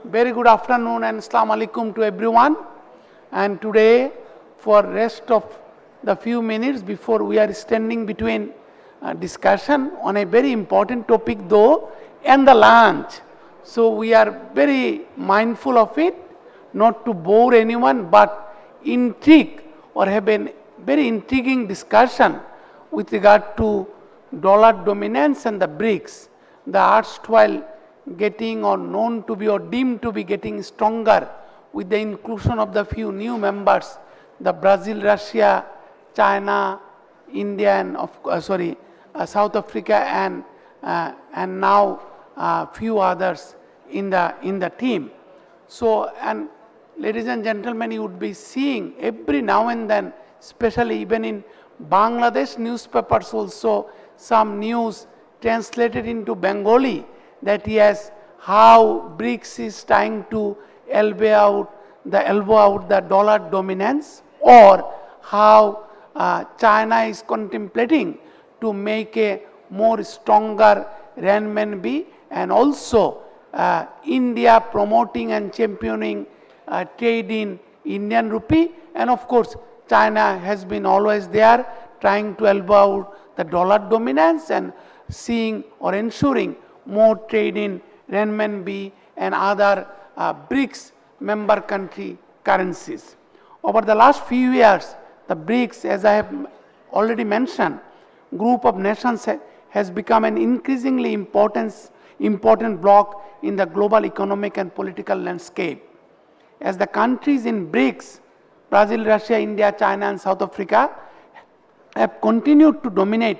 Very good afternoon and Assalamu alaikum to everyone. And today, for rest of the few minutes before we are standing between discussion on a very important topic though, and the lunch. So we are very mindful of it, not to bore anyone, but intrigue or have a very intriguing discussion with regard to dollar dominance and the BRICS, the erstwhile getting or known to be or deemed to be getting stronger with the inclusion of the few new members, the Brazil, Russia, China, India, and South Africa, and now few others in the team. So, and ladies and gentlemen, you would be seeing every now and then, especially even in Bangladesh newspapers also, some news translated into Bengali that yes, how BRICS is trying to elbow out the dollar dominance, or how China is contemplating to make a more stronger renminbi, and also India promoting and championing trade in Indian rupee, and of course China has been always there trying to elbow out the dollar dominance and seeing or ensuring more trade in renminbi and other BRICS member country currencies. Over the last few years, the BRICS, as I have already mentioned, group of nations has become an increasingly important bloc in the global economic and political landscape. As the countries in BRICS, Brazil, Russia, India, China, and South Africa, have continued to dominate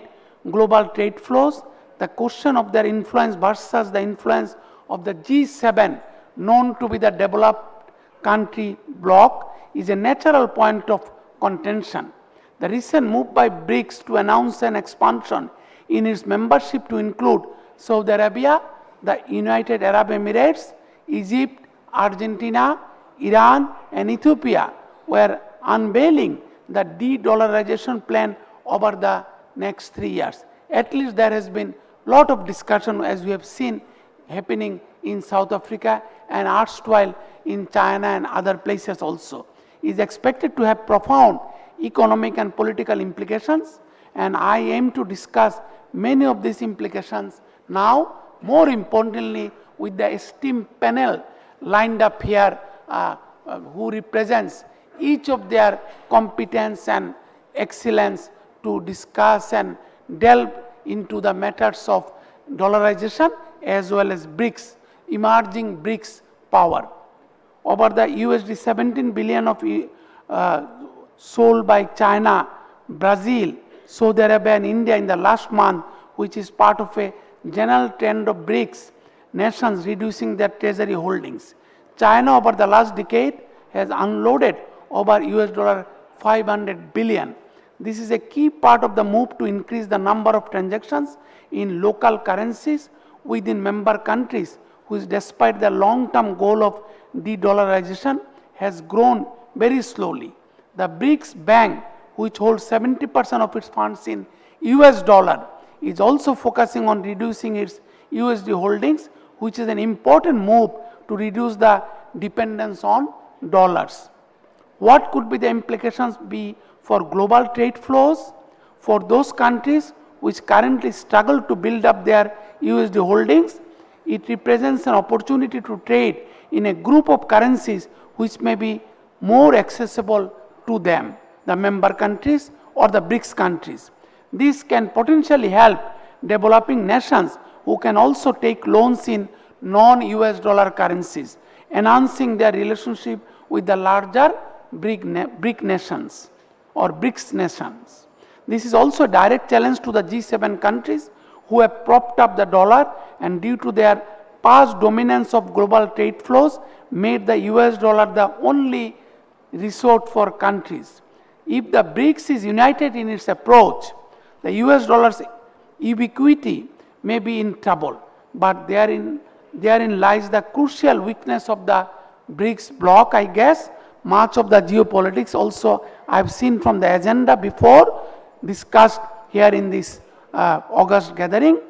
global trade flows, the question of their influence versus the influence of the G7, known to be the developed country bloc, is a natural point of contention. The recent move by BRICS to announce an expansion in its membership to include Saudi Arabia, the United Arab Emirates, Egypt, Argentina, Iran, and Ethiopia were unveiling the de-dollarization plan over the next 3 years. At least there has been lot of discussion, as we have seen happening in South Africa and erstwhile in China and other places also, is expected to have profound economic and political implications, and I aim to discuss many of these implications now, more importantly with the esteemed panel lined up here who represents each of their competence and excellence to discuss and delve into the matters of dollarization as well as BRICS, emerging BRICS power. Over the USD 17 billion of sold by China, Brazil, Saudi Arabia, and India in the last month, which is part of a general trend of BRICS nations reducing their treasury holdings. China over the last decade has unloaded over US$ 500 billion. This is a key part of the move to increase the number of transactions in local currencies within member countries, which despite the long-term goal of de-dollarization has grown very slowly. The BRICS Bank, which holds 70% of its funds in US dollar, is also focusing on reducing its USD holdings, which is an important move to reduce the dependence on dollars. What could be the implications be for global trade flows? For those countries which currently struggle to build up their USD holdings, it represents an opportunity to trade in a group of currencies which may be more accessible to them, the member countries or the BRICS countries. This can potentially help developing nations who can also take loans in non-US dollar currencies, enhancing their relationship with the larger BRIC nations or BRICS nations. This is also a direct challenge to the G7 countries who have propped up the dollar and due to their past dominance of global trade flows made the US dollar the only resort for countries. If the BRICS is united in its approach, the US dollar's ubiquity may be in trouble, but therein lies the crucial weakness of the BRICS bloc, I guess. Much of the geopolitics also I have seen from the agenda before discussed here in this August gathering,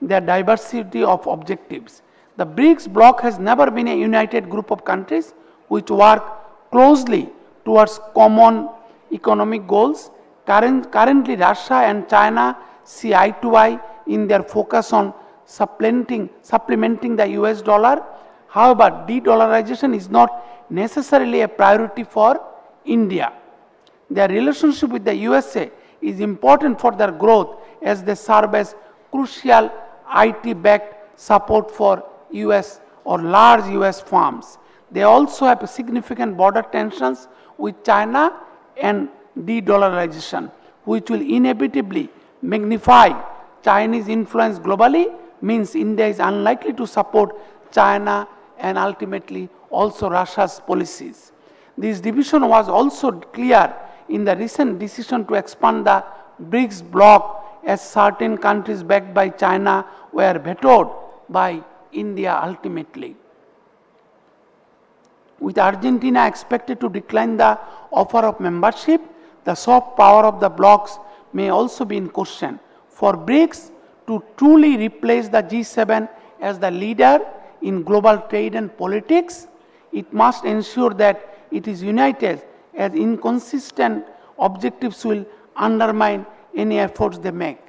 their diversity of objectives. The BRICS bloc has never been a united group of countries which work closely towards common economic goals. Currently, Russia and China see eye to eye in their focus on supplementing the US dollar. However, de-dollarization is not necessarily a priority for India. Their relationship with the USA is important for their growth as they serve as crucial IT-backed support for US or large US firms. They also have significant border tensions with China and de-dollarization, which will inevitably magnify Chinese influence globally, means India is unlikely to support China and ultimately also Russia's policies. This division was also clear in the recent decision to expand the BRICS bloc, as certain countries backed by China were vetoed by India ultimately. With Argentina expected to decline the offer of membership, the soft power of the blocs may also be in question. For BRICS to truly replace the G7 as the leader in global trade and politics, it must ensure that it is united, as inconsistent objectives will undermine any efforts they make.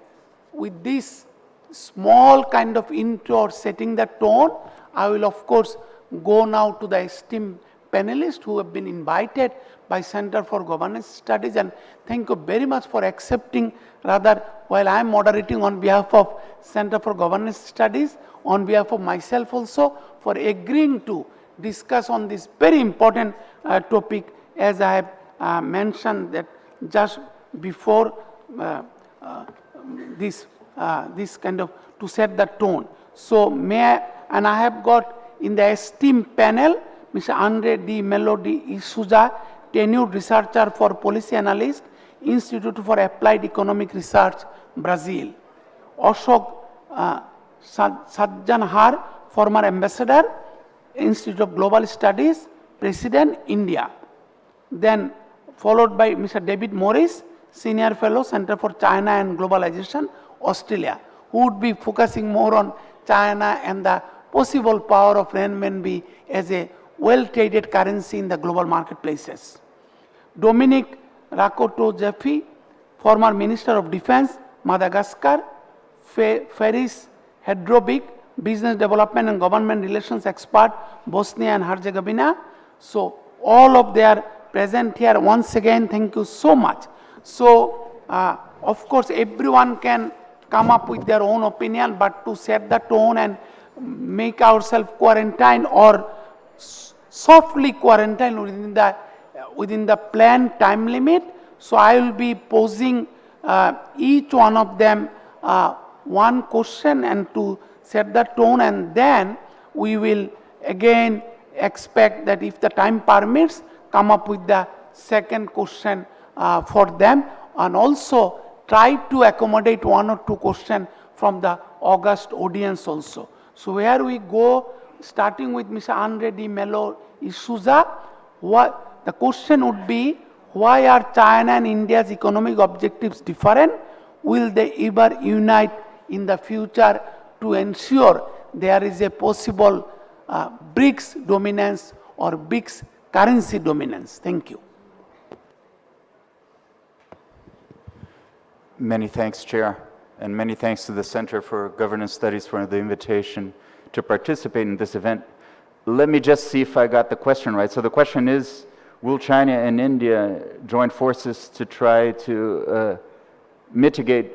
With this small kind of intro or setting the tone, I will of course go now to the esteemed panelists who have been invited by Center for Governance Studies, and thank you very much for accepting, rather while I am moderating on behalf of Center for Governance Studies, on behalf of myself also, for agreeing to discuss on this very important topic, as I have mentioned that just before this kind of to set the tone. So may I, and I have got in the esteemed panel Mr. Andre D. Mello de Souza, tenured researcher for policy analyst, Institute for Applied Economic Research, Brazil. Ashok Sajjanhar, former ambassador, Institute of Global Studies, President, India. Then followed by Mr. David Morris, Senior Fellow, Center for China and Globalization, Australia, who would be focusing more on China and the possible power of renminbi as a well-traded currency in the global marketplaces. Dominique Rakotozafy, former Minister of Defense, Madagascar. Faris, Hadrovic, Business Development and Government Relations Expert, Bosnia and Herzegovina. So all of they are present here. Once again, thank you so much. So of course, everyone can come up with their own opinion, but to set the tone and make ourselves quarantine or softly quarantine within the planned time limit. So I will be posing each one of them one question and to set the tone, and then we will again expect that if the time permits, come up with the second question for them, and also try to accommodate one or two questions from the august audience also. So where we go, starting with Mr. Andre D. Mello de Souza, what the question would be, why are China and India's economic objectives different? Will they ever unite in the future to ensure there is a possible BRICS dominance or BRICS currency dominance? Thank you. Many thanks, Chair, and many thanks to the Center for Governance Studies for the invitation to participate in this event. Let me just see if I got the question right. So the question is, will China and India join forces to try to mitigate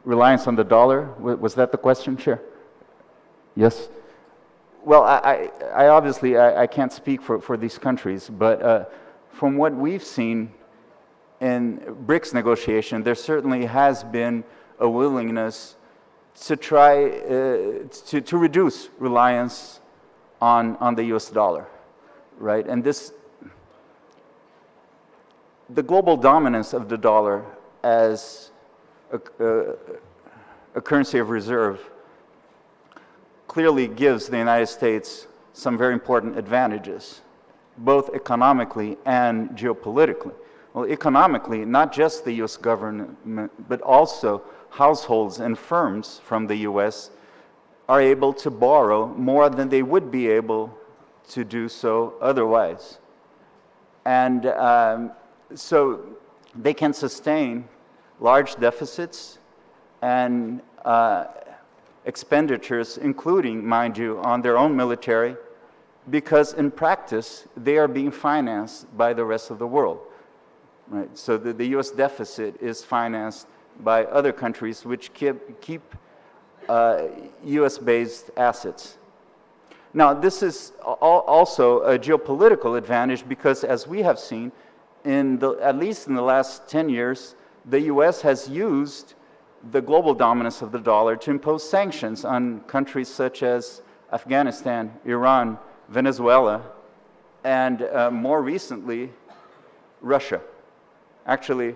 reliance on the dollar? Was that the question, Chair? Yes? Well, I obviously can't speak for these countries, but from what we've seen in BRICS negotiation, there certainly has been a willingness to try to reduce reliance on the US dollar, right? And the global dominance of the dollar as a currency of reserve clearly gives the United States some very important advantages, both economically and geopolitically. Well, economically, not just the US government, but also households and firms from the US are able to borrow more than they would be able to do so otherwise. And so they can sustain large deficits and expenditures, including, mind you, on their own military, because in practice, they are being financed by the rest of the world. Right? So the US deficit is financed by other countries which keep US-based assets. Now, this is also a geopolitical advantage because, as we have seen, at least in the last 10 years, the US has used the global dominance of the dollar to impose sanctions on countries such as Afghanistan, Iran, Venezuela, and more recently, Russia. Actually,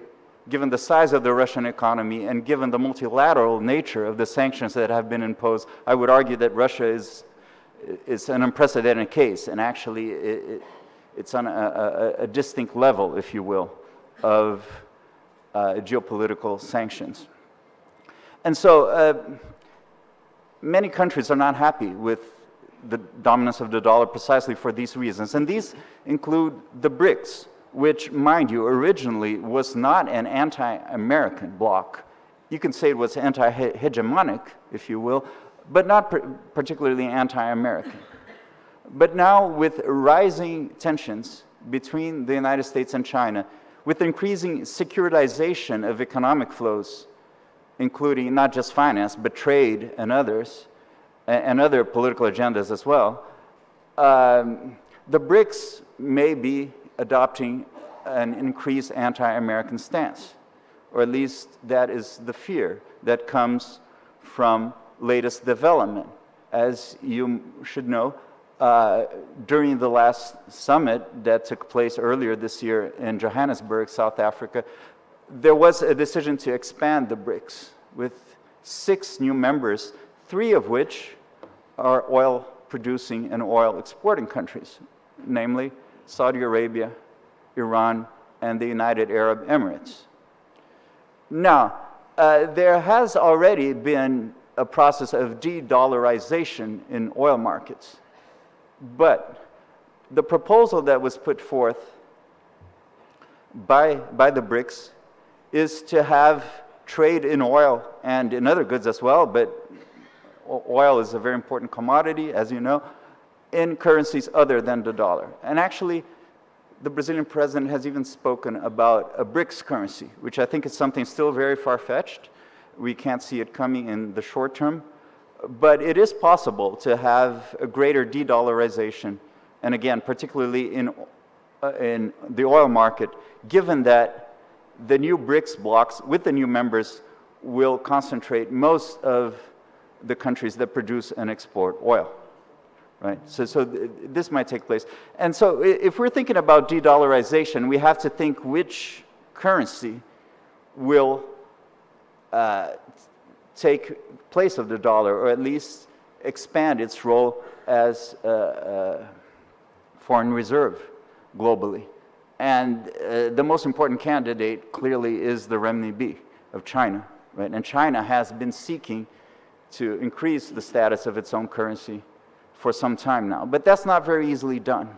given the size of the Russian economy and given the multilateral nature of the sanctions that have been imposed, I would argue that Russia is an unprecedented case, and actually it's on a distinct level, if you will, of geopolitical sanctions. And so many countries are not happy with the dominance of the dollar precisely for these reasons. And these include the BRICS, which, mind you, originally was not an anti-American bloc. You can say it was anti-hegemonic, if you will, but not particularly anti-American. But now, with rising tensions between the United States and China, with increasing securitization of economic flows, including not just finance, but trade and others, and other political agendas as well, the BRICS may be adopting an increased anti-American stance, or at least that is the fear that comes from latest development. As you should know, during the last summit that took place earlier this year in Johannesburg, South Africa, there was a decision to expand the BRICS with 6 new members, 3 of which are oil-producing and oil-exporting countries, namely Saudi Arabia, Iran, and the United Arab Emirates. Now, there has already been a process of de-dollarization in oil markets, but the proposal that was put forth by the BRICS is to have trade in oil and in other goods as well, but oil is a very important commodity, as you know, in currencies other than the dollar. And actually, the Brazilian president has even spoken about a BRICS currency, which I think is something still very far-fetched. We can't see it coming in the short term, but it is possible to have a greater de-dollarization, and again, particularly in the oil market, given that the new BRICS blocs, with the new members, will concentrate most of the countries that produce and export oil, right? So this might take place. And so if we're thinking about de-dollarization, we have to think which currency will take place of the dollar, or at least expand its role as a foreign reserve globally. And the most important candidate clearly is the renminbi of China, right? And China has been seeking to increase the status of its own currency for some time now. But that's not very easily done.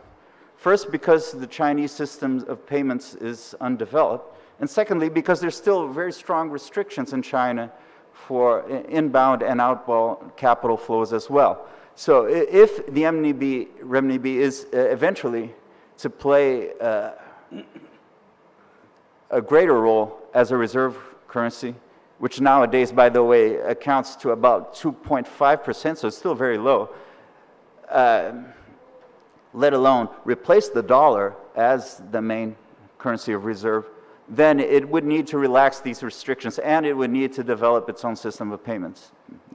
First, because the Chinese system of payments is undeveloped, and secondly, because there's still very strong restrictions in China for inbound and outbound capital flows as well. So if the renminbi is eventually to play a greater role as a reserve currency, which nowadays, by the way, accounts to about 2.5%, so it's still very low, let alone replace the dollar as the main currency of reserve, then it would need to relax these restrictions, and it would need to develop its own system of payments.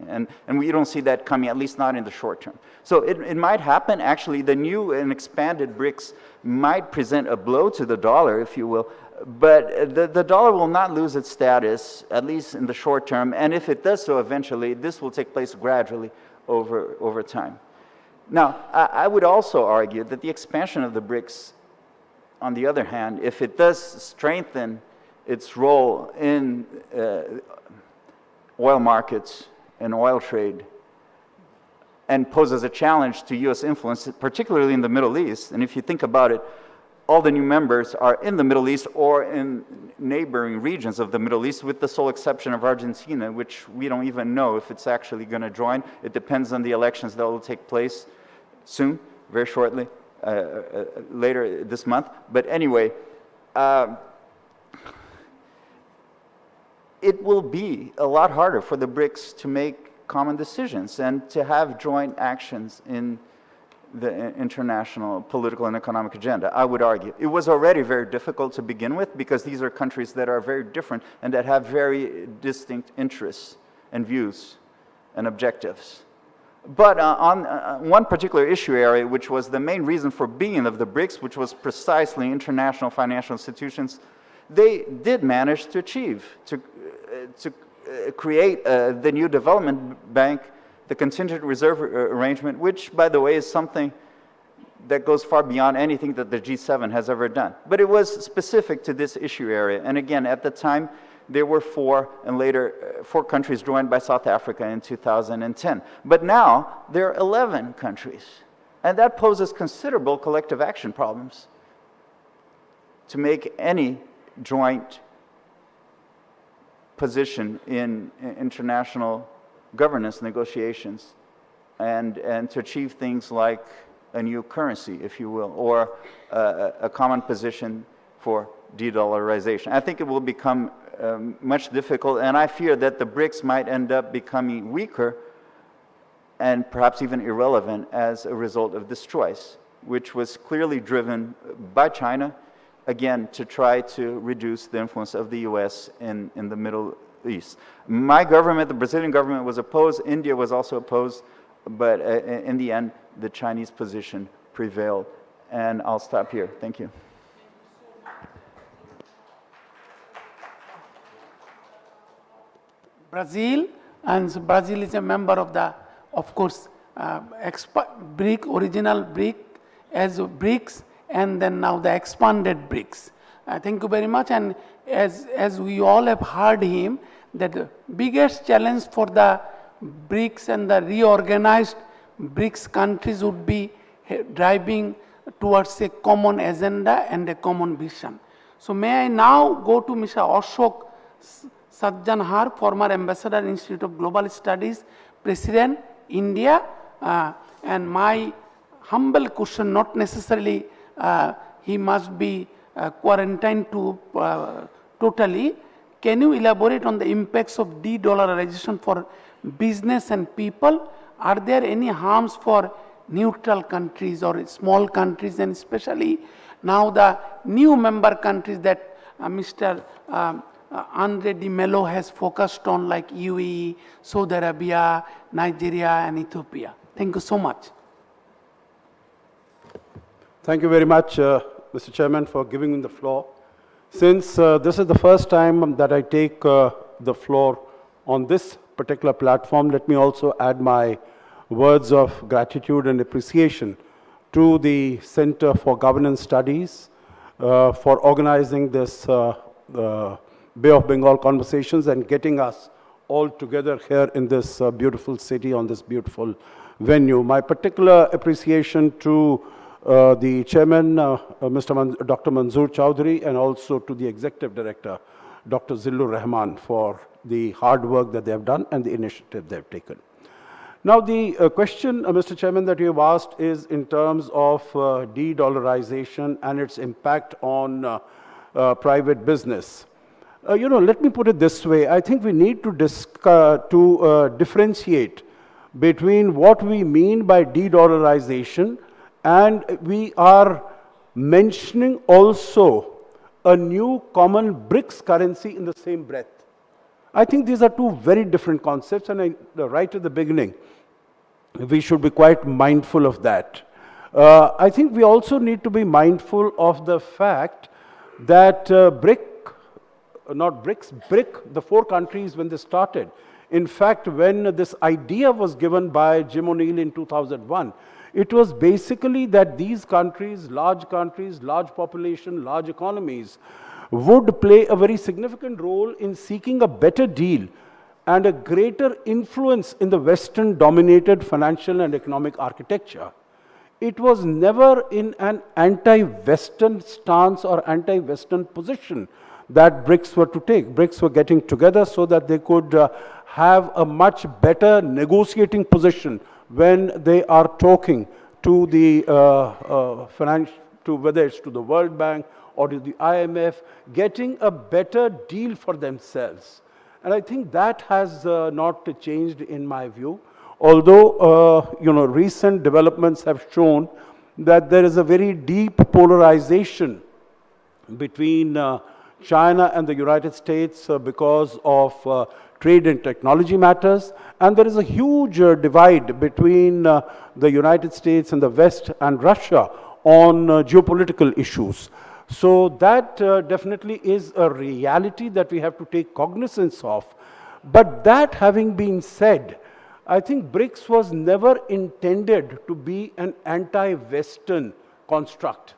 And we don't see that coming, at least not in the short term. So it might happen. Actually, the new and expanded BRICS might present a blow to the dollar, if you will, but the dollar will not lose its status, at least in the short term, and if it does so eventually, this will take place gradually over time. Now, I would also argue that the expansion of the BRICS, on the other hand, if it does strengthen its role in oil markets and oil trade, and poses a challenge to US influence, particularly in the Middle East. And if you think about it, all the new members are in the Middle East or in neighboring regions of the Middle East, with the sole exception of Argentina, which we don't even know if it's actually going to join. It depends on the elections that will take place soon, very shortly, later this month. But anyway, it will be a lot harder for the BRICS to make common decisions and to have joint actions in the international political and economic agenda, I would argue. It was already very difficult to begin with because these are countries that are very different and that have very distinct interests and views and objectives. But on one particular issue area, which was the main reason for being of the BRICS, which was precisely international financial institutions, they did manage to achieve, to create the new development bank, the contingent reserve arrangement, which, by the way, is something that goes far beyond anything that the G7 has ever done. But it was specific to this issue area. And again, at the time, there were 4, and later 4 countries joined by South Africa in 2010. But now, there are 11 countries. And that poses considerable collective action problems to make any joint position in international governance negotiations and to achieve things like a new currency, if you will, or a common position for de-dollarization. I think it will become much difficult, and I fear that the BRICS might end up becoming weaker and perhaps even irrelevant as a result of this choice, which was clearly driven by China, again, to try to reduce the influence of the US in the Middle East. My government, the Brazilian government, was opposed. India was also opposed. But in the end, the Chinese position prevailed. And I'll stop here. Thank you. Brazil, and Brazil is a member of the, of course, BRIC, original BRIC, as BRICS, and then now the expanded BRICS. Thank you very much. And as we all have heard him, that the biggest challenge for the BRICS and the reorganized BRICS countries would be driving towards a common agenda and a common vision. So may I now go to Mr. Ashok Sajjanhar, former Ambassador, Institute of Global Studies, President, India, and my humble question, not necessarily he must be quarantined to totally. Can you elaborate on the impacts of de-dollarization for business and people? Are there any harms for neutral countries or small countries, and especially now the new member countries that Mr. Andre Di Mello has focused on, like UAE, Saudi Arabia, Nigeria, and Ethiopia? Thank you so much. Thank you very much, Mr. Chairman, for giving me the floor. Since this is the first time that I take the floor on this particular platform, let me also add my words of gratitude and appreciation to the Center for Governance Studies for organizing this Bay of Bengal conversations and getting us all together here in this beautiful city on this beautiful venue. My particular appreciation to the chairman, Dr. Manzoor Chowdhury, and also to the executive director, Dr. Zillur Rahman, for the hard work that they have done and the initiative they have taken. Now, the question, Mr. Chairman, that you have asked is in terms of de-dollarization and its impact on private business. Let me put it this way. I think we need to differentiate between what we mean by de-dollarization, and we are mentioning also a new common BRICS currency in the same breath. I think these are two very different concepts, and right at the beginning, we should be quite mindful of that. I think we also need to be mindful of the fact that BRIC, the 4 countries when they started. In fact, when this idea was given by Jim O'Neill in 2001, it was basically that these countries, large population, large economies, would play a very significant role in seeking a better deal and a greater influence in the Western-dominated financial and economic architecture. It was never in an anti-Western stance or anti-Western position that BRICS were to take. BRICS were getting together so that they could have a much better negotiating position when they are talking to the whether it's to the World Bank or to the IMF, getting a better deal for themselves. And I think that has not changed in my view. Although, recent developments have shown that there is a very deep polarization between China and the United States because of trade and technology matters, and there is a huge divide between the United States and the West and Russia on geopolitical issues. So that definitely is a reality that we have to take cognizance of. But that having been said, I think BRICS was never intended to be an anti-Western construct.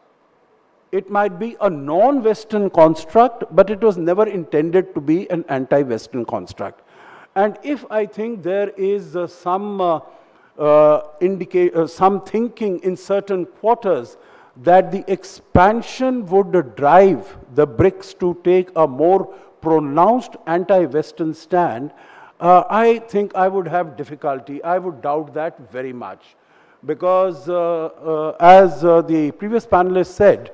It might be a non-Western construct, but it was never intended to be an anti-Western construct. And if I think there is some thinking in certain quarters that the expansion would drive the BRICS to take a more pronounced anti-Western stand, I think I would have difficulty. I would doubt that very much. Because as the previous panelist said,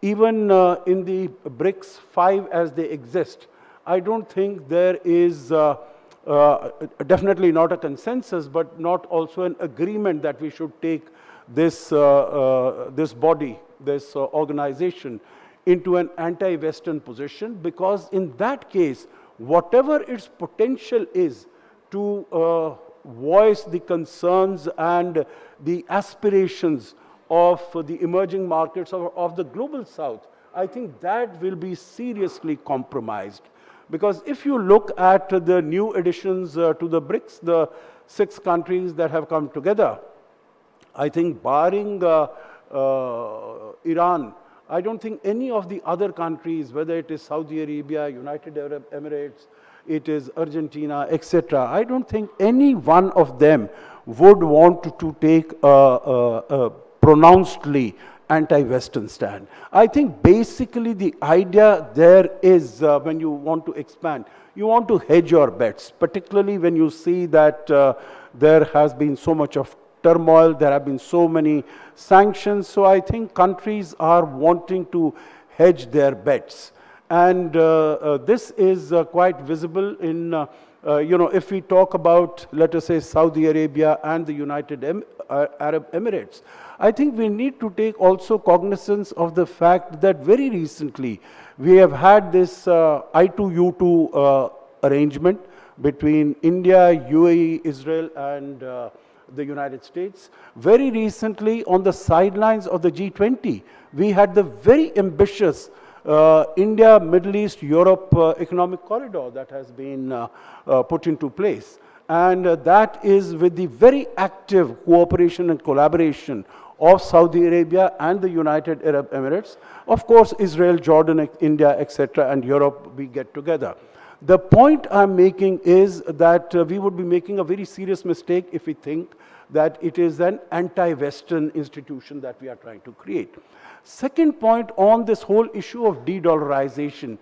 even in the BRICS 5 as they exist, I don't think there is definitely not a consensus, but not also an agreement that we should take this, this body, this organization into an anti-Western position, because in that case, whatever its potential is to voice the concerns and the aspirations of the emerging markets of the global south, I think that will be seriously compromised. Because if you look at the new additions to the BRICS, the 6 countries that have come together, I think barring Iran, I don't think any of the other countries, whether it is Saudi Arabia, United Arab Emirates, it is Argentina, etc., I don't think any one of them would want to take a pronouncedly anti-Western stand. I think basically the idea there is when you want to expand, you want to hedge your bets, particularly when you see that there has been so much of turmoil, there have been so many sanctions. So I think countries are wanting to hedge their bets. And this is quite visible in, if we talk about, let us say, Saudi Arabia and the United Arab Emirates, I think we need to take also cognizance of the fact that very recently we have had this I2U2 arrangement between India, UAE, Israel, and the United States. Very recently, on the sidelines of the G20, we had the very ambitious India, Middle East, Europe economic corridor that has been put into place. And that is with the very active cooperation and collaboration of Saudi Arabia and the United Arab Emirates. Of course, Israel, Jordan, India, etc., and Europe, we get together. The point I'm making is that we would be making a very serious mistake if we think that it is an anti-Western institution that we are trying to create. Second point on this whole issue of de-dollarization,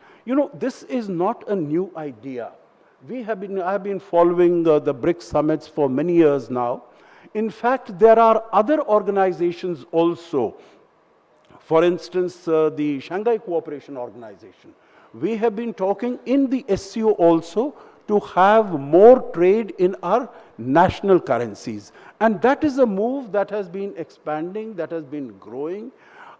this is not a new idea. I have been following the BRICS summits for many years now. In fact, there are other organizations also. For instance, the Shanghai Cooperation Organization. We have been talking in the SCO also to have more trade in our national currencies. And that is a move that has been expanding, that has been growing.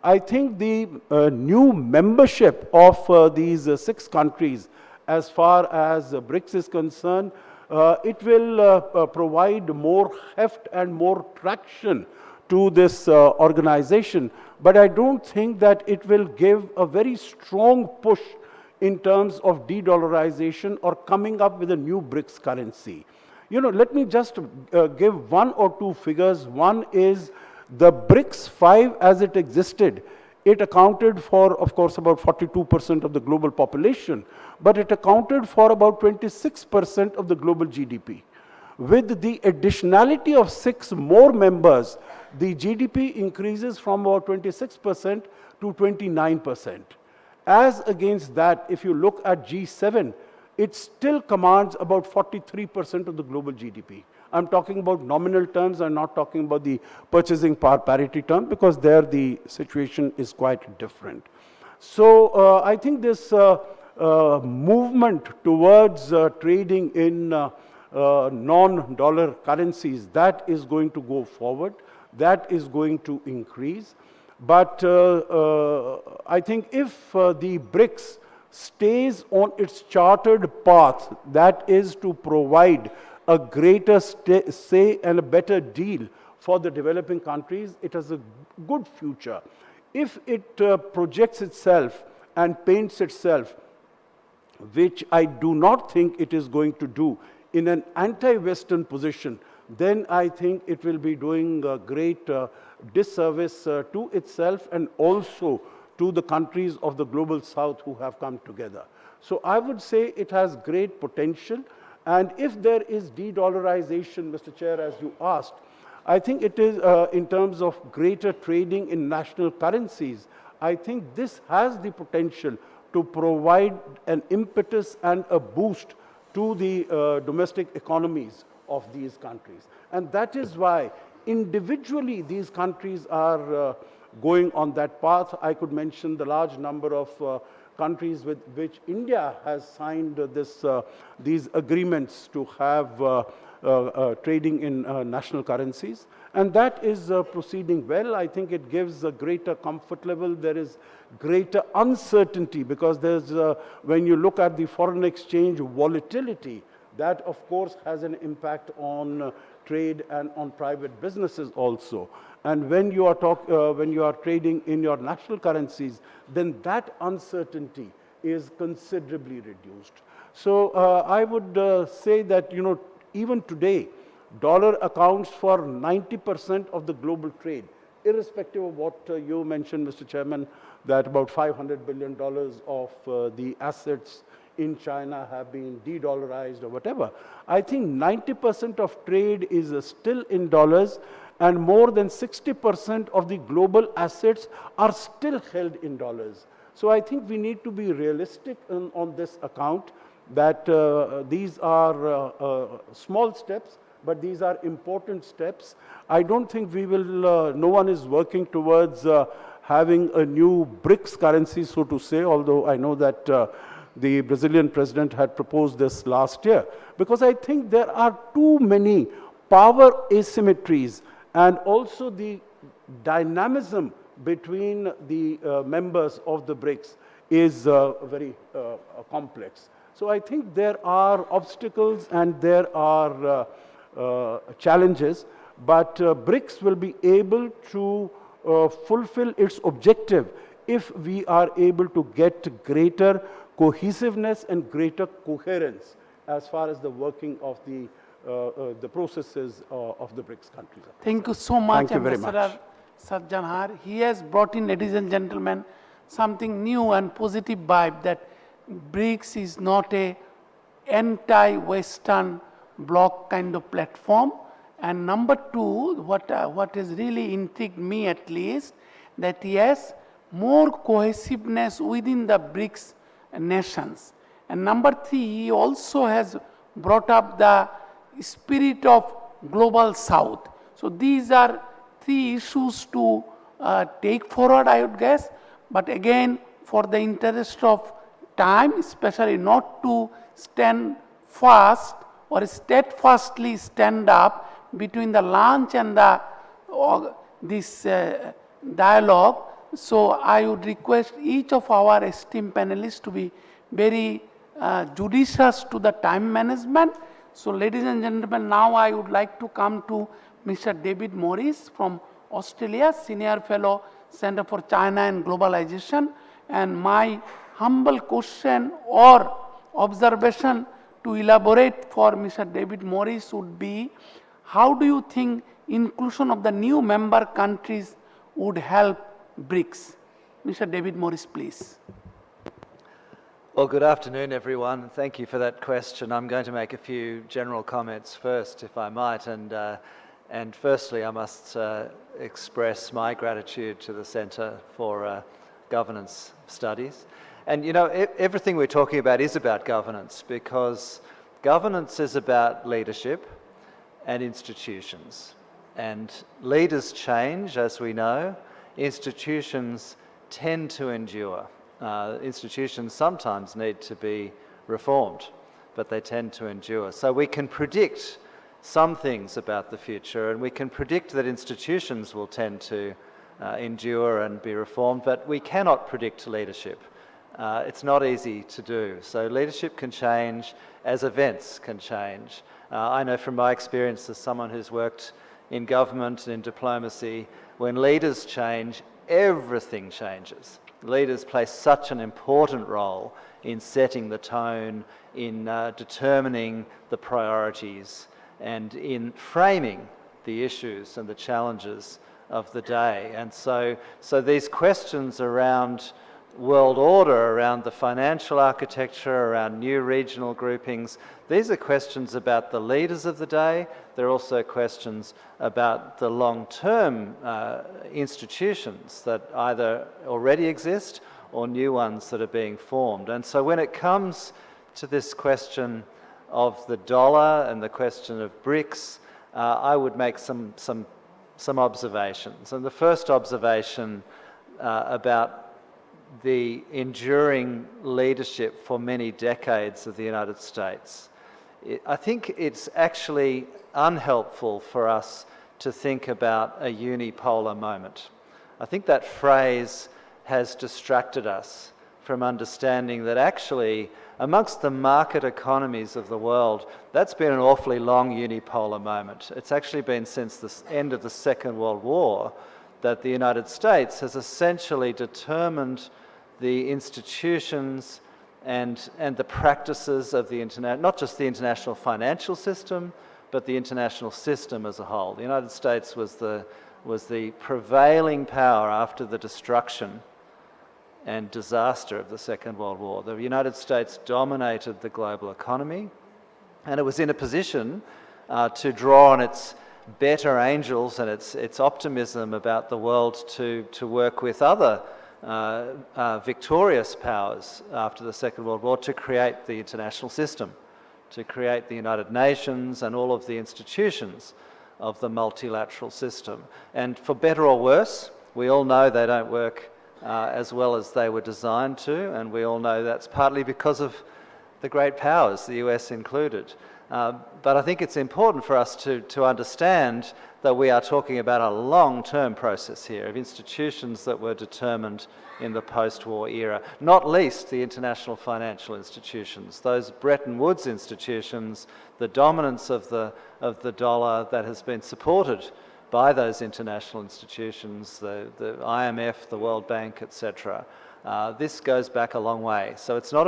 I think the new membership of these 6 countries, as far as BRICS is concerned, it will provide more heft and more traction to this organization. But I don't think that it will give a very strong push in terms of de-dollarization or coming up with a new BRICS currency. Let me just give 1 or 2 figures. One is the BRICS 5 as it existed It accounted for, of course, about 42% of the global population, but it accounted for about 26% of the global GDP. With the additionality of 6 more members, the GDP increases from about 26% to 29%. As against that, if you look at G7, it still commands about 43% of the global GDP. I'm talking about nominal terms, I'm not talking about the purchasing power parity term, because there the situation is quite different. So I think this movement towards trading in non-dollar currencies, that is going to go forward, that is going to increase. But I think if the BRICS stays on its chartered path, that is to provide a greater say and a better deal for the developing countries, it has a good future. If it projects itself and paints itself, which I do not think it is going to do, in an anti-Western position, then I think it will be doing a great disservice to itself and also to the countries of the global south who have come together. So I would say it has great potential. And if there is de-dollarization, Mr. Chair, as you asked, I think it is in terms of greater trading in national currencies, I think this has the potential to provide an impetus and a boost to the domestic economies of these countries. And that is why individually these countries are going on that path. I could mention the large number of countries with which India has signed these agreements to have trading in national currencies. And that is proceeding well. I think it gives a greater comfort level. There is greater uncertainty because there's, when you look at the foreign exchange volatility, that of course has an impact on trade and on private businesses also. And when you are trading in your national currencies, then that uncertainty is considerably reduced. So I would say that, you know, even today, dollar accounts for 90% of the global trade, irrespective of what you mentioned, Mr. Chairman, that about $500 billion of the assets in China have been de-dollarized or whatever. I think 90% of trade is still in dollars, and more than 60% of the global assets are still held in dollars. So I think we need to be realistic on this account, that these are small steps, but these are important steps. I don't think we will, no one is working towards having a new BRICS currency, so to say, although I know that the Brazilian president had proposed this last year, because I think there are too many power asymmetries and also the dynamism between the members of the BRICS is very complex. So I think there are obstacles and there are challenges, but BRICS will be able to fulfill its objective if we are able to get greater cohesiveness and greater coherence as far as the working of the processes of the BRICS countries. Thank you so much, Thank you very Ambassador much. Sajjanhar. He has brought in, ladies and gentlemen, something new and positive vibe, that BRICS is not a anti-Western bloc kind of platform. And number two, what has really intrigued me at least, that yes, more cohesiveness within the BRICS nations. And number three, he also has brought up the spirit of global south. So these are three issues to take forward, I would guess. But again, for the interest of time, especially not to stand fast or steadfastly stand up between the lunch and the this dialogue. So I would request each of our esteemed panelists to be very judicious to the time management. So ladies and gentlemen, now I would like to come to Mr. David Morris from Australia, Senior Fellow, Center for China and Globalization. And my humble question or observation to elaborate for Mr. David Morris would be, how do you think inclusion of the new member countries would help BRICS? Mr. David Morris, please. Well, good afternoon, everyone. Thank you for that question. I'm going to make a few general comments first, if I might. And firstly, I must express my gratitude to the Centre for Governance Studies. And you know, everything we're talking about is about governance, because governance is about leadership and institutions. And leaders change, as we know. Institutions tend to endure. Institutions sometimes need to be reformed, but they tend to endure. So we can predict some things about the future, and we can predict that institutions will tend to endure and be reformed, but we cannot predict leadership. It's not easy to do. So leadership can change as events can change. I know from my experience as someone who's worked in government and in diplomacy, when leaders change, everything changes. Leaders play such an important role in setting the tone, in determining the priorities, and in framing the issues and the challenges of the day. And so these questions around world order, around the financial architecture, around new regional groupings, these are questions about the leaders of the day. They're also questions about the long-term institutions that either already exist or new ones that are being formed. And so when it comes to this question of the dollar and the question of BRICS, I would make some observations. And the first observation about the enduring leadership for many decades of the United States, I think it's actually unhelpful for us to think about a unipolar moment. I think that phrase has distracted us from understanding that actually amongst the market economies of the world, that's been an awfully long unipolar moment. It's actually been since the end of the Second World War that the United States has essentially determined the institutions and the practices of the not just the international financial system, but the international system as a whole. The United States was the prevailing power after the destruction and disaster of the Second World War. The United States dominated the global economy, and it was in a position to draw on its better angels and its optimism about the world to work with other victorious powers after the Second World War to create the international system, to create the United Nations and all of the institutions of the multilateral system. And for better or worse, we all know they don't work as well as they were designed to, and we all know that's partly because of the great powers, the US included. But I think it's important for us to understand that we are talking about a long-term process here of institutions that were determined in the post-war era, not least the international financial institutions, those Bretton Woods institutions, the dominance of the dollar that has been supported by those international institutions, the IMF, the World Bank, etc. This goes back a long way. So it's not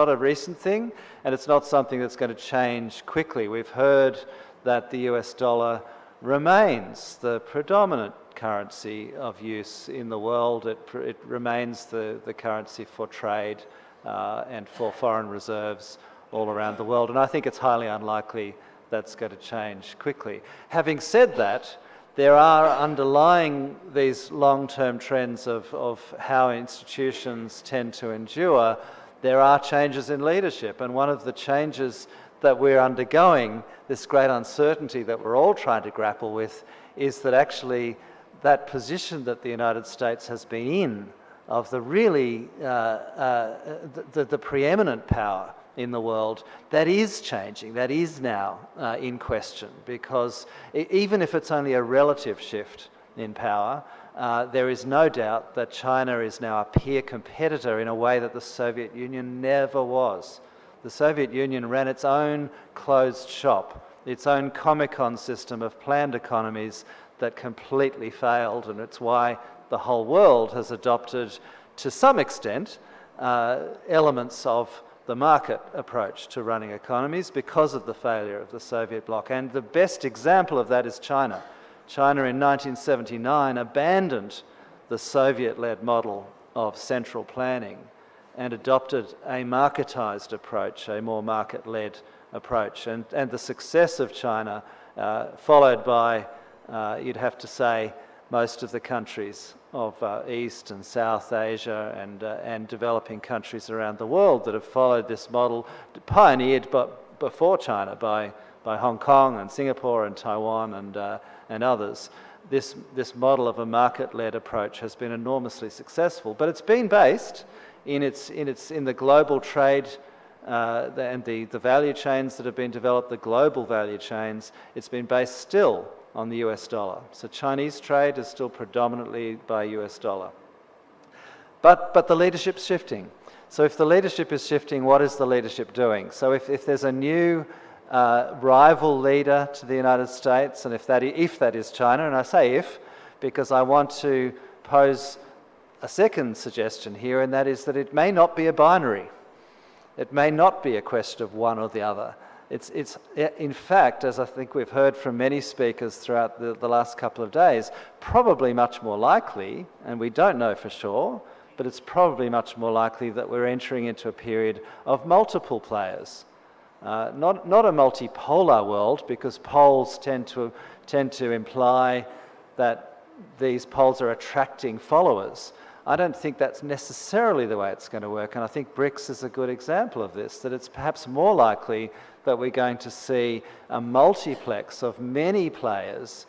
a recent thing, and it's not something that's going to change quickly. We've heard that the US dollar remains the predominant currency of use in the world. It remains the currency for trade and for foreign reserves all around the world. And I think it's highly unlikely that's going to change quickly. Having said that, there are underlying these long-term trends of how institutions tend to endure. There are changes in leadership, and one of the changes that we're undergoing, this great uncertainty that we're all trying to grapple with, is that actually that position that the United States has been in of the really the preeminent power in the world, that is changing, that is now in question, because even if it's only a relative shift in power, there is no doubt that China is now a peer competitor in a way that the Soviet Union never was. The Soviet Union ran its own closed shop, its own Comecon system of planned economies that completely failed, and it's why the whole world has adopted, to some extent, elements of the market approach to running economies because of the failure of the Soviet bloc. And the best example of that is China. China in 1979 abandoned the Soviet-led model of central planning and adopted a marketized approach, a more market-led approach. And the success of China, followed by, you'd have to say, most of the countries of East and South Asia and developing countries around the world that have followed this model, pioneered before China by Hong Kong and Singapore and Taiwan and others. This model of a market-led approach has been enormously successful, but it's been based in the global trade and the value chains that have been developed, the global value chains. It's been based still on the US dollar. So Chinese trade is still predominantly by US dollar. But the leadership's shifting. So if the leadership is shifting, what is the leadership doing? So if there's a new rival leader to the United States, and if that is China, and I say if, because I want to pose a second suggestion here, and that is that it may not be a binary. It may not be a question of one or the other. It's in fact, as I think we've heard from many speakers throughout the last couple of days, probably much more likely, and we don't know for sure, but it's probably much more likely that we're entering into a period of multiple players. Not a multipolar world, because poles tend to imply that these poles are attracting followers. I don't think that's necessarily the way it's going to work, and I think BRICS is a good example of this, that it's perhaps more likely that we're going to see a multiplex of many players,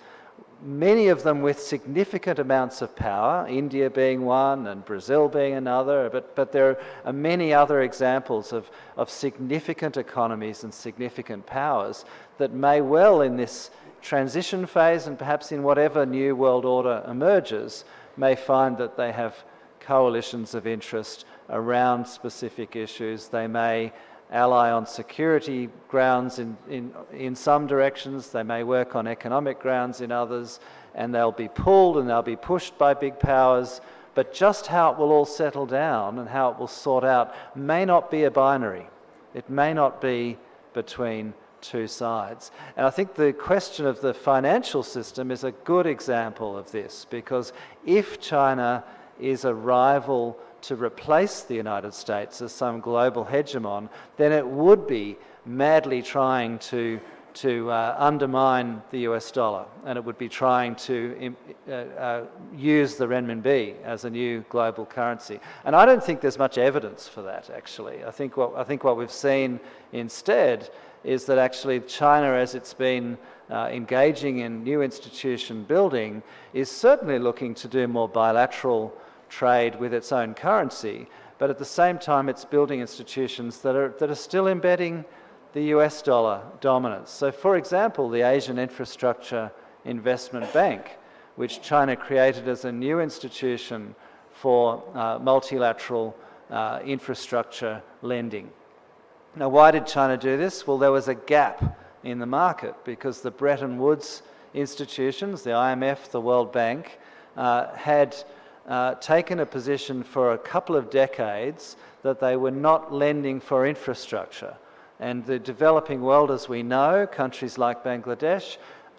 many of them with significant amounts of power, India being one and Brazil being another, but there are many other examples of significant economies and significant powers that may well, in this transition phase and perhaps in whatever new world order emerges, may find that they have coalitions of interest around specific issues. They may ally on security grounds in some directions, they may work on economic grounds in others, and they'll be pulled and they'll be pushed by big powers, but just how it will all settle down and how it will sort out may not be a binary. It may not be between two sides. And I think the question of the financial system is a good example of this, because if China is a rival to replace the United States as some global hegemon, then it would be madly trying to undermine the US dollar, and it would be trying to use the renminbi as a new global currency. And I don't think there's much evidence for that, actually. I think what we've seen instead is that actually China, as it's been engaging in new institution building, is certainly looking to do more bilateral trade with its own currency, but at the same time it's building institutions that are still embedding the US dollar dominance. So for example, the Asian Infrastructure Investment Bank, which China created as a new institution for multilateral infrastructure lending. Now, why did China do this? Well, there was a gap in the market because the Bretton Woods institutions, the IMF, the World Bank, had taken a position for a couple of decades that they were not lending for infrastructure. And the developing world, as we know, countries like Bangladesh,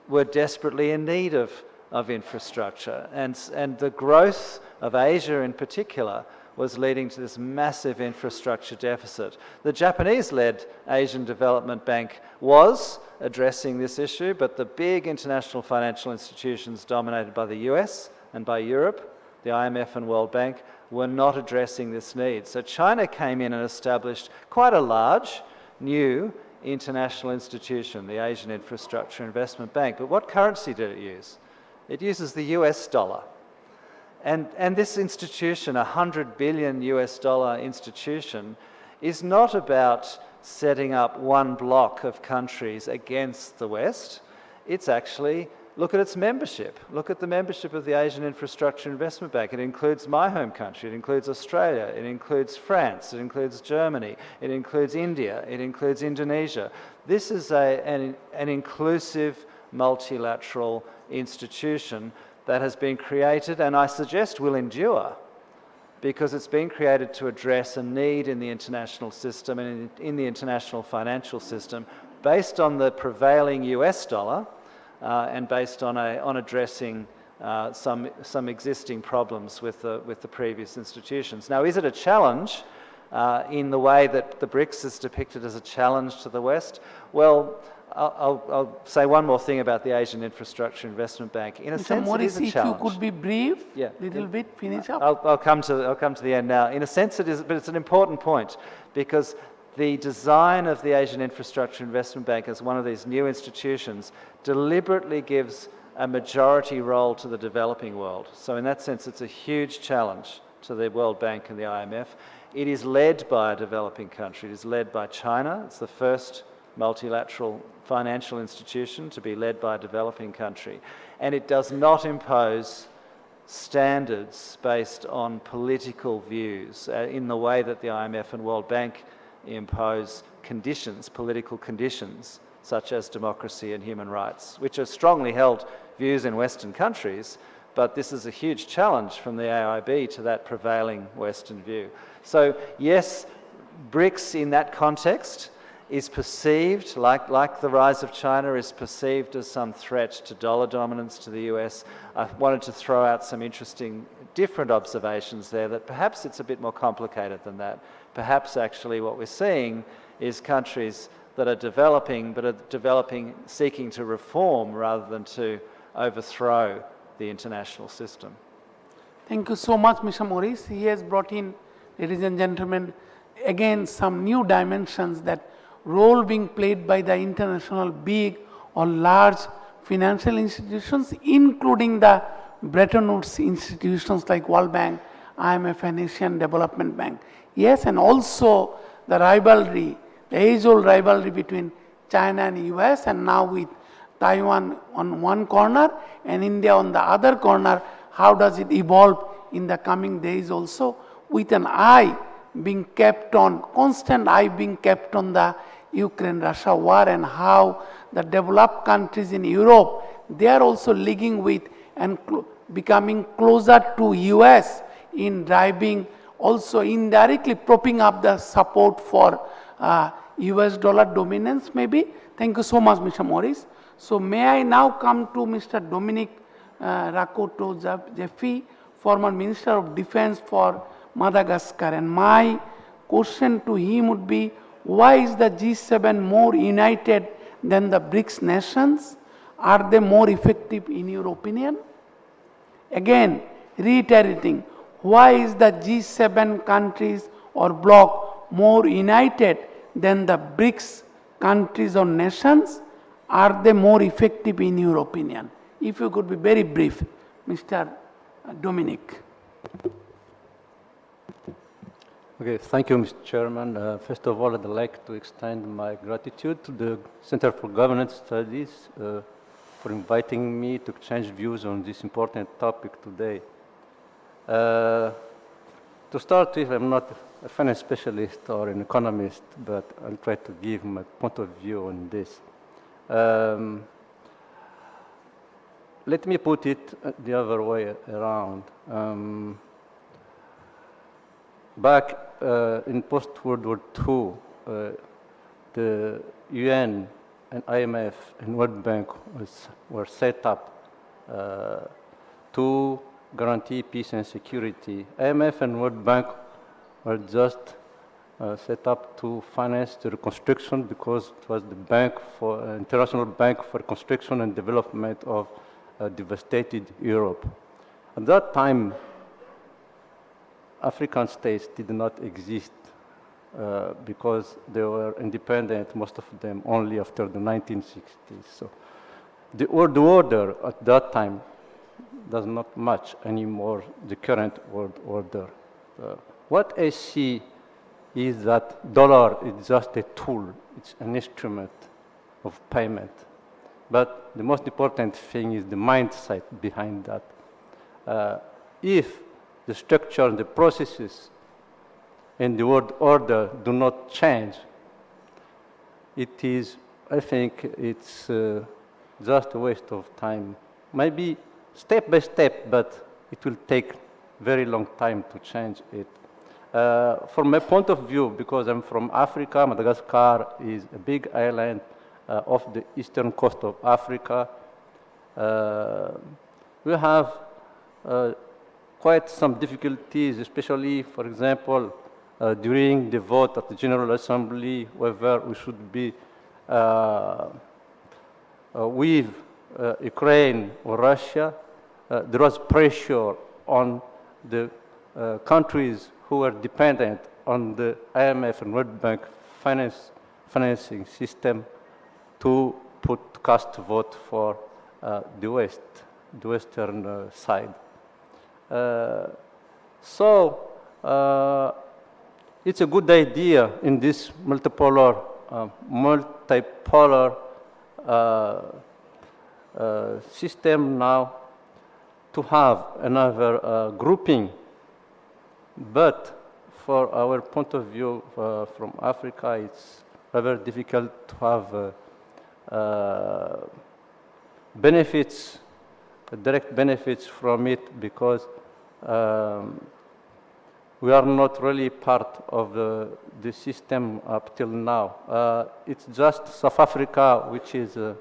were desperately in need of infrastructure. And the growth of Asia in particular was leading to this massive infrastructure deficit. The Japanese-led Asian Development Bank was addressing this issue, but the big international financial institutions dominated by the US and by Europe, the IMF and World Bank, were not addressing this need. So China came in and established quite a large, new international institution, the Asian Infrastructure Investment Bank. But what currency did it use? It uses the US dollar. And this institution, $100 billion US dollar institution, is not about setting up one block of countries against the West. It's actually, look at its membership. Look at the membership of the Asian Infrastructure Investment Bank. It includes my home country, it includes Australia, it includes France, it includes Germany, it includes India, it includes Indonesia. This is an inclusive multilateral institution that has been created, and I suggest will endure, because it's been created to address a need in the international system and in the international financial system based on the prevailing US dollar and based on addressing some existing problems with the previous institutions. Now, is it a challenge in the way that the BRICS is depicted as a challenge to the West? Well, I'll say one more thing about the Asian Infrastructure Investment Bank. In a sense, it is a challenge. If you could be brief, yeah, little bit, finish up. I'll come to the end now. In a sense, it is, but it's an important point because the design of the Asian Infrastructure Investment Bank as one of these new institutions deliberately gives a majority role to the developing world. So in that sense, it's a huge challenge to the World Bank and the IMF. It is led by a developing country. It is led by China. It's the first multilateral financial institution to be led by a developing country. And it does not impose standards based on political views in the way that the IMF and World Bank impose conditions, political conditions, such as democracy and human rights, which are strongly held views in Western countries, but this is a huge challenge from the AIB to that prevailing Western view. So yes, BRICS in that context is perceived, like the rise of China, is perceived as some threat to dollar dominance to the US. I wanted to throw out some interesting different observations there that perhaps it's a bit more complicated than that. Perhaps actually what we're seeing is countries that are developing, but are developing seeking to reform rather than to overthrow the international system. Thank you so much, Mr. Morris. He has brought in, ladies and gentlemen, again some new dimensions, that role being played by the international big or large financial institutions, including the Bretton Woods institutions like World Bank, IMF and Asian Development Bank. Yes, and also the rivalry, the age-old rivalry between China and US, and now with Taiwan on one corner and India on the other corner, how does it evolve in the coming days also, with an eye being kept on, constant eye being kept on the Ukraine-Russia war, and how the developed countries in Europe, they are also linking with and becoming closer to US in driving, also indirectly propping up the support for US dollar dominance maybe. Thank you so much, Mr. Morris. So may I now come to Mr. Dominique Rakotozafy, former Minister of Defense for Madagascar. And my question to him would be, why is the G7 more united than the BRICS nations? Are they more effective in your opinion? Again, reiterating, why is the G7 countries or bloc more united than the BRICS countries or nations? Are they more effective in your opinion? If you could be very brief, Mr. Dominique. Okay, thank you, Mr. Chairman. First of all, I'd like to extend my gratitude to the Center for Governance Studies for inviting me to exchange views on this important topic today. To start with, I'm not a finance specialist or an economist, but I'll try to give my point of view on this. Let me put it the other way around. Back in post-World War II, the UN and IMF and World Bank were set up to guarantee peace and security. IMF and World Bank were just set up to finance the reconstruction because it was the bank for international bank for reconstruction and development of devastated Europe. At that time, African states did not exist because they were independent, most of them only after the 1960s. So the world order at that time does not match anymore the current world order. What I see is that dollar is just a tool, it's an instrument of payment. But the most important thing is the mindset behind that. If the structure and the processes in the world order do not change, it is, I think, it's just a waste of time. Maybe step by step, but it will take very long time to change it. From my point of view, because I'm from Africa, Madagascar is a big island off the eastern coast of Africa. we have quite some difficulties, especially, for example, during the vote at the General Assembly, whether we should be with Ukraine or Russia. There was pressure on the countries who were dependent on the IMF and World Bank financing system to cast vote for the Western side. It's a good idea in this multipolar system now to have another grouping, but for our point of view from Africa, it's rather difficult to have benefits, direct benefits from it, because we are not really part of the system up till now. It's just South Africa, which is a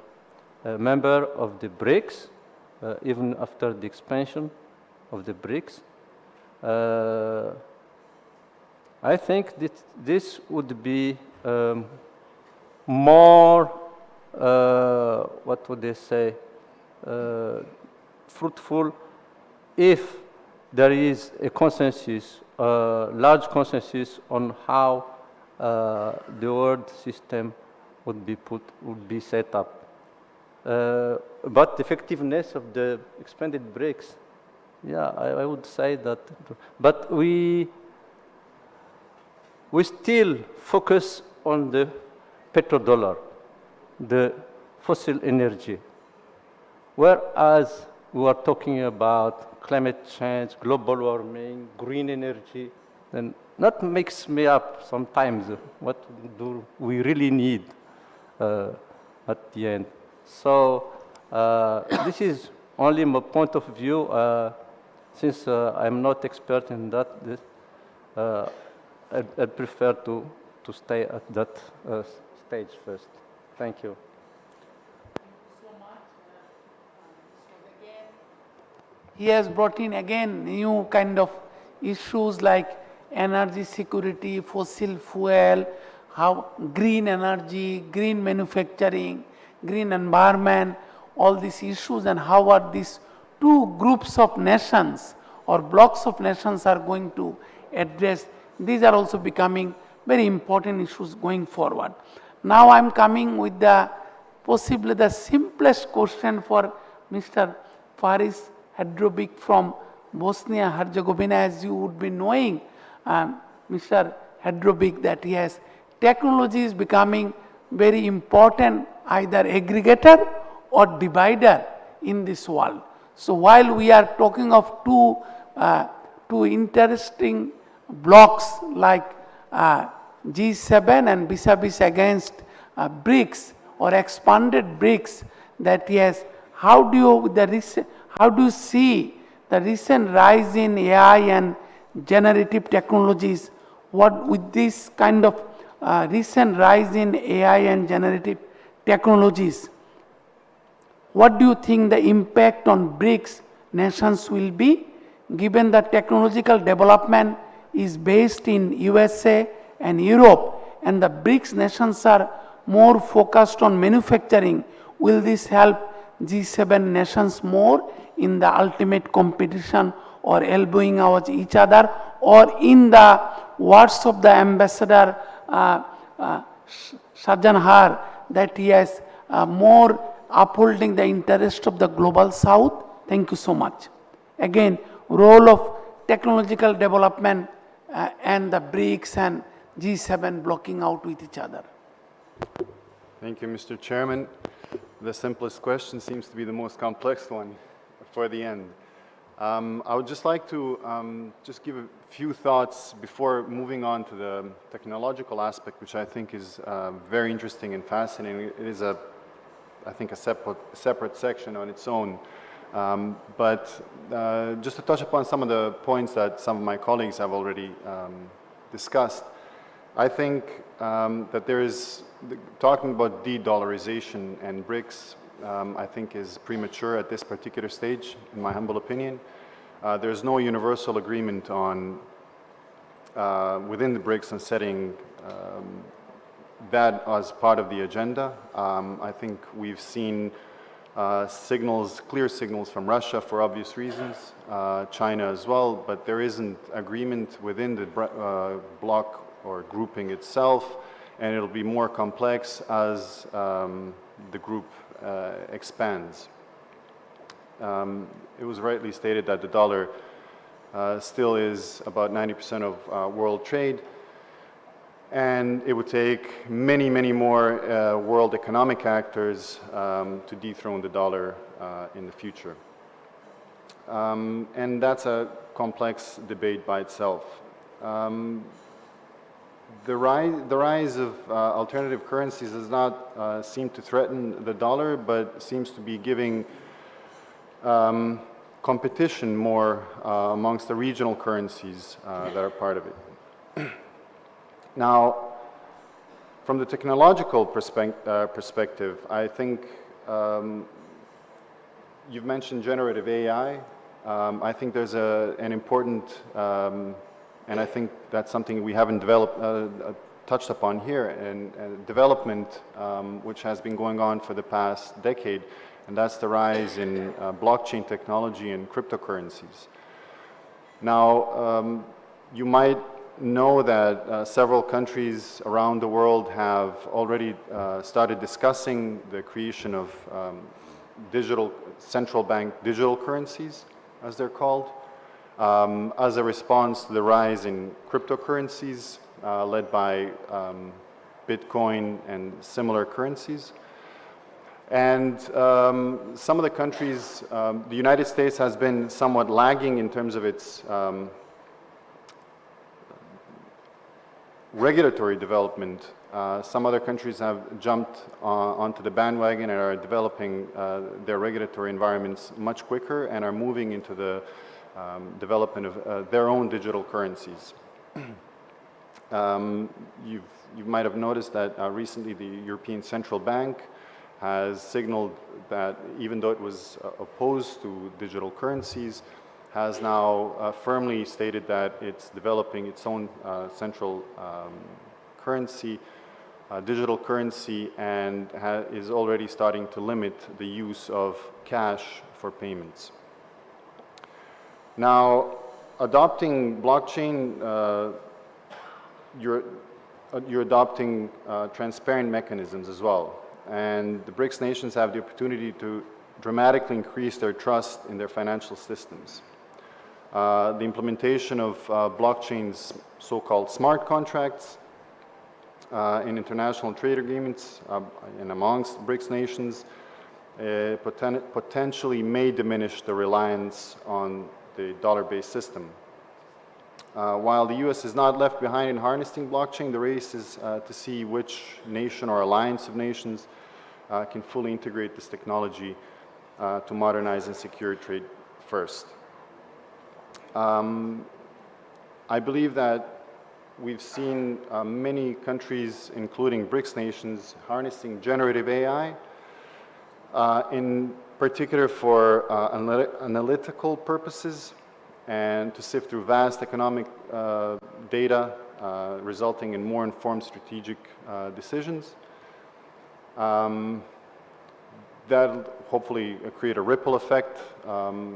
member of the BRICS, even after the expansion of the BRICS. I think that this would be more, what would they say, fruitful if there is a consensus, large consensus on how the world system would be set up. But the effectiveness of the expanded BRICS, yeah, I would say that. But we still focus on the petrodollar, the fossil energy, whereas we are talking about climate change, global warming, green energy, and that makes me up sometimes what do we really need at the end. So this is only my point of view. Since I'm not expert in that, I prefer to stay at that stage first. Thank you. He has brought in again new kind of issues like energy security, fossil fuel, how green energy, green manufacturing, green environment, all these issues, and how are these two groups of nations or blocks of nations are going to address. These are also becoming very important issues going forward. Now I am coming with possibly the simplest question for Mr. Faris Hadrovic from Bosnia Herzegovina. As you would be knowing, Mr. Hadrovic, that he has technology is becoming very important, either aggregator or divider in this world. So while we are talking of two interesting blocks like G7 and vis-a-vis against BRICS or expanded BRICS, that yes, how do you see the recent rise in AI and generative technologies? What with this kind of recent rise in AI and generative technologies, what do you think the impact on BRICS nations will be, given that technological development is based in USA and Europe, and the BRICS nations are more focused on manufacturing? Will this help G7 nations more in the ultimate competition or elbowing out each other, or in the words of the ambassador Sajjanhar, that he has more upholding the interest of the global south? Thank you so much. Again, role of technological development and the BRICS and G7 blocking out with each other. Thank you, Mr. Chairman. The simplest question seems to be the most complex one for the end. I would just like to just give a few thoughts before moving on to the technological aspect, which I think is very interesting and fascinating. It is I think a separate section on its own. But just to touch upon some of the points that some of my colleagues have already discussed, I think that there is, talking about de-dollarization and BRICS, I think is premature at this particular stage, in my humble opinion. There's no universal agreement on within the BRICS on setting that as part of the agenda. I think we've seen signals, clear signals from Russia for obvious reasons, China as well, but there isn't agreement within the bloc or grouping itself, and it'll be more complex as the group expands. It was rightly stated that the dollar still is about 90% of world trade, and it would take many, many more world economic actors to dethrone the dollar in the future. And that's a complex debate by itself. The rise of alternative currencies does not seem to threaten the dollar, but seems to be giving competition more amongst the regional currencies that are part of it. Now, from the technological perspective, I think you've mentioned generative AI. I think there's an important, and I think that's something we haven't touched upon here, and development which has been going on for the past decade, and that's the rise in blockchain technology and cryptocurrencies. Now, you might know that several countries around the world have already started discussing the creation of digital central bank digital currencies, as they're called, as a response to the rise in cryptocurrencies led by Bitcoin and similar currencies. And some of the countries, the United States has been somewhat lagging in terms of its regulatory development. Some other countries have jumped onto the bandwagon and are developing their regulatory environments much quicker and are moving into the development of their own digital currencies. You might have noticed that recently the European Central Bank has signaled that even though it was opposed to digital currencies, has now firmly stated that it's developing its own central currency, digital currency, and is already starting to limit the use of cash for payments. Now, adopting blockchain, you're adopting transparent mechanisms as well. And the BRICS nations have the opportunity to dramatically increase their trust in their financial systems. The implementation of blockchain's so-called smart contracts in international trade agreements and amongst BRICS nations potentially may diminish the reliance on the dollar-based system. While the US is not left behind in harnessing blockchain, the race is to see which nation or alliance of nations can fully integrate this technology to modernize and secure trade first. I believe that we've seen many countries, including BRICS nations, harnessing generative AI, in particular for analytical purposes, and to sift through vast economic data, resulting in more informed strategic decisions. That'll hopefully create a ripple effect,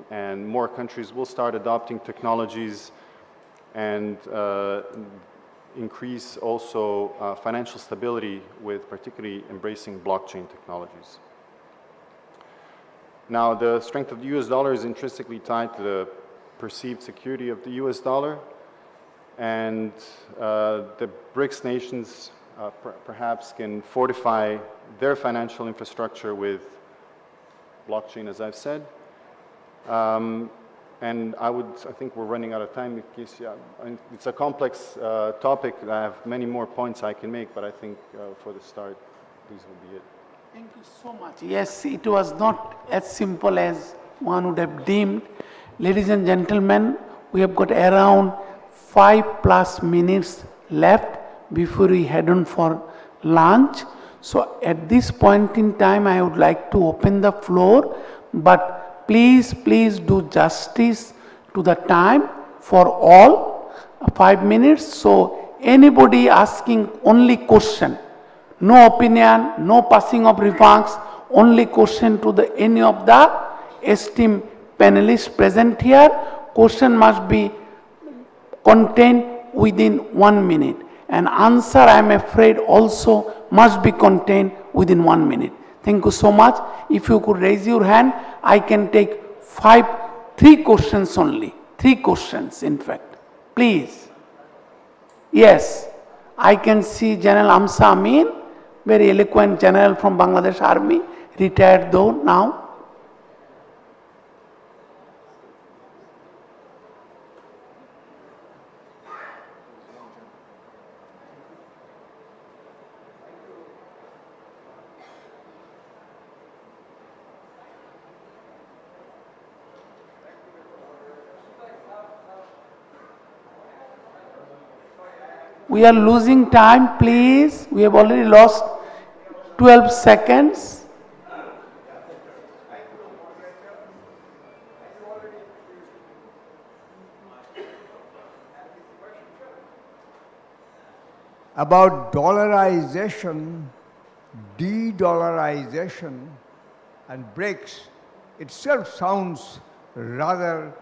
and more countries will start adopting technologies and increase also financial stability with particularly embracing blockchain technologies. Now, the strength of the US dollar is intrinsically tied to the perceived security of the US dollar, and the BRICS nations perhaps can fortify their financial infrastructure with blockchain, as I've said. And I think we're running out of time. In case, it's a complex topic. I have many more points I can make, but I think for the start, these will be it. Thank you so much. Yes, it was not as simple as one would have deemed. Ladies and gentlemen, we have got around 5+ minutes left before we head on for lunch. So at this point in time, I would like to open the floor, but please do justice to the time for all, 5 minutes. So anybody asking only question, no opinion, no passing of remarks, only question to any of the esteemed panelists present here. Question must be contained within 1 minute, and answer, I am afraid, also must be contained within 1 minute. Thank you so much. If you could raise your hand, I can take 3 questions only. 3 questions, in fact. Please. Yes, I can see General Amsa Amin, very eloquent general from Bangladesh Army, retired though now. We are losing time, please. We have already lost 12 seconds. About dollarization, de-dollarization, and BRICS, itself sounds rather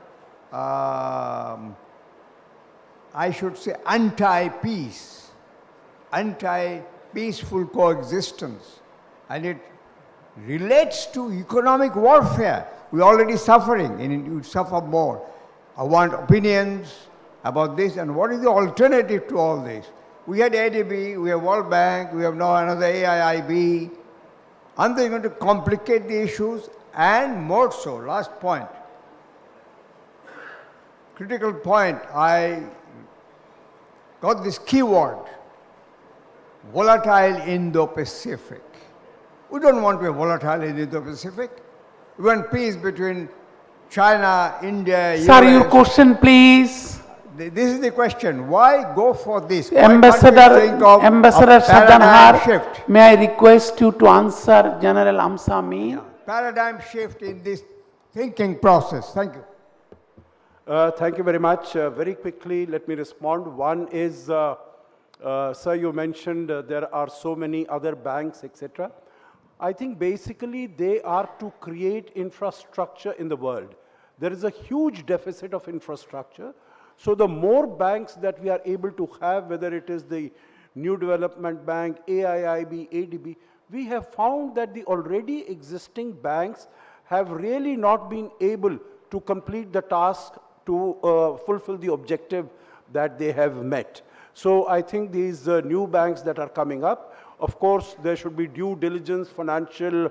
I should say anti-peace, anti-peaceful coexistence, and it relates to economic warfare. We're already suffering, and you suffer more. I want opinions about this, and what is the alternative to all this? We had ADB, we have World Bank, we have now another AIIB. Aren't they going to complicate the issues? And more so, last point, critical point, I got this keyword, volatile Indo-Pacific. We don't want to be volatile in Indo-Pacific. We want peace between China, India, US. Sir, your question, please. This is the question. Why go for this? Ambassador Sajjanhar, shift? may I request you to answer General Amsa Amin? Yeah. Paradigm shift in this thinking process. Thank you. Thank you very much. Very quickly, let me respond. One is, sir, you mentioned there are so many other banks, etc. I think basically they are to create infrastructure in the world. There is a huge deficit of infrastructure. So the more banks that we are able to have, whether it is the New Development Bank, AIIB, ADB, we have found that the already existing banks have really not been able to complete the task to fulfill the objective that they have met. So I think these new banks that are coming up, of course, there should be due diligence, financial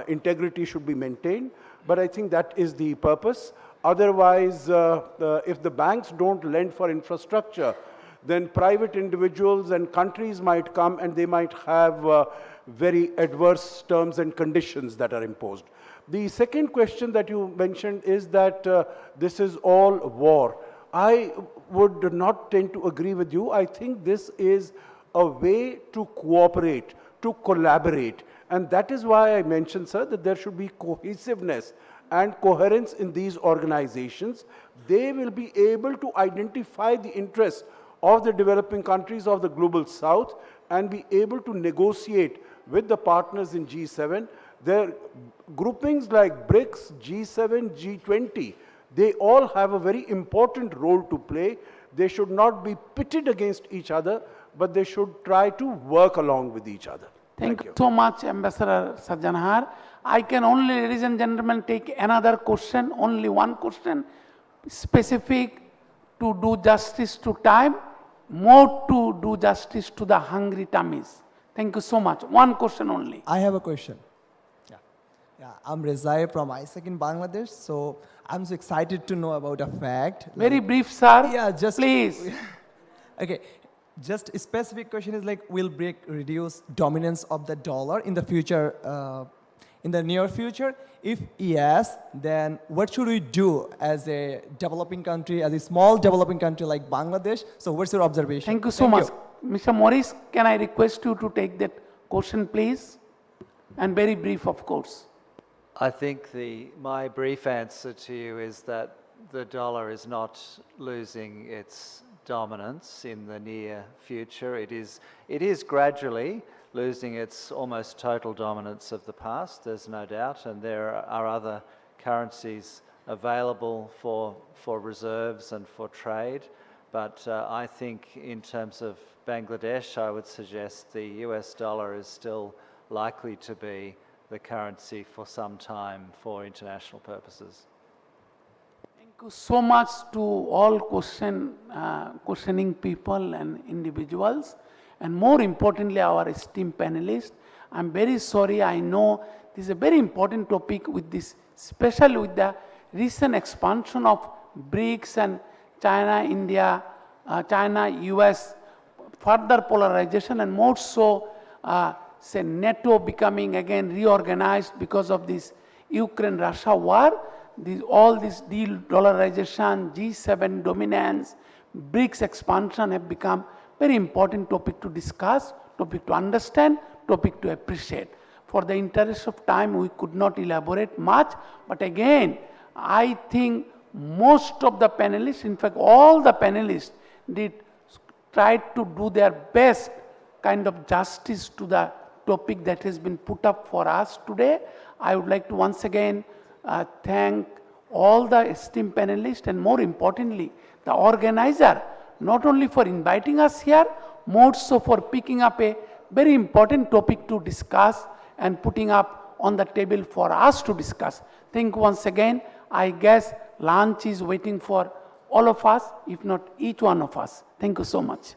integrity should be maintained, but I think that is the purpose. Otherwise, if the banks don't lend for infrastructure, then private individuals and countries might come and they might have very adverse terms and conditions that are imposed. The second question that you mentioned is that this is all war. I would not tend to agree with you. I think this is a way to cooperate, to collaborate. And that is why I mentioned, sir, that there should be cohesiveness and coherence in these organizations. They will be able to identify the interests of the developing countries of the global south and be able to negotiate with the partners in G7. Their groupings like BRICS, G7, G20, they all have a very important role to play. They should not be pitted against each other, but they should try to work along with each other. Thank you so much, Ambassador Sajjanhar. I can only, ladies and gentlemen, take another question, only one question, specific to do justice to time, more to do justice to the hungry tummies. Thank you so much. One question only. I have a question. Yeah, I'm Rezai from ISEC in Bangladesh, so I'm so excited to know about a fact. Very brief, sir. Yeah, just please. Okay, just a specific question is like, will BRIC reduce dominance of the dollar in the future, in the near future? If yes, then what should we do as a developing country, as a small developing country like Bangladesh? So what's your observation? Thank you so much. Mr. Morris, can I request you to take that question, please? And very brief, of course. I think my brief answer to you is that the dollar is not losing its dominance in the near future. It is gradually losing its almost total dominance of the past, there's no doubt, and there are other currencies available for reserves and for trade. But I think in terms of Bangladesh, I would suggest the US dollar is still likely to be the currency for some time for international purposes. Thank you so much to all questioning people and individuals, and more importantly, our esteemed panelists. I'm very sorry, I know this is a very important topic with this, especially with the recent expansion of BRICS and China, India, China, US, further polarization, and more so, say NATO becoming again reorganized because of this Ukraine-Russia war. All this de-dollarization, G7 dominance, BRICS expansion have become very important topic to discuss, topic to understand, topic to appreciate. For the interest of time, we could not elaborate much, but again, I think most of the panelists, in fact all the panelists, tried to do their best kind of justice to the topic that has been put up for us today. I would like to once again thank all the esteemed panelists, and more importantly, the organizer, not only for inviting us here, more so for picking up a very important topic to discuss and putting up on the table for us to discuss. Thank you once again. I guess lunch is waiting for all of us, if not each one of us. Thank you so much.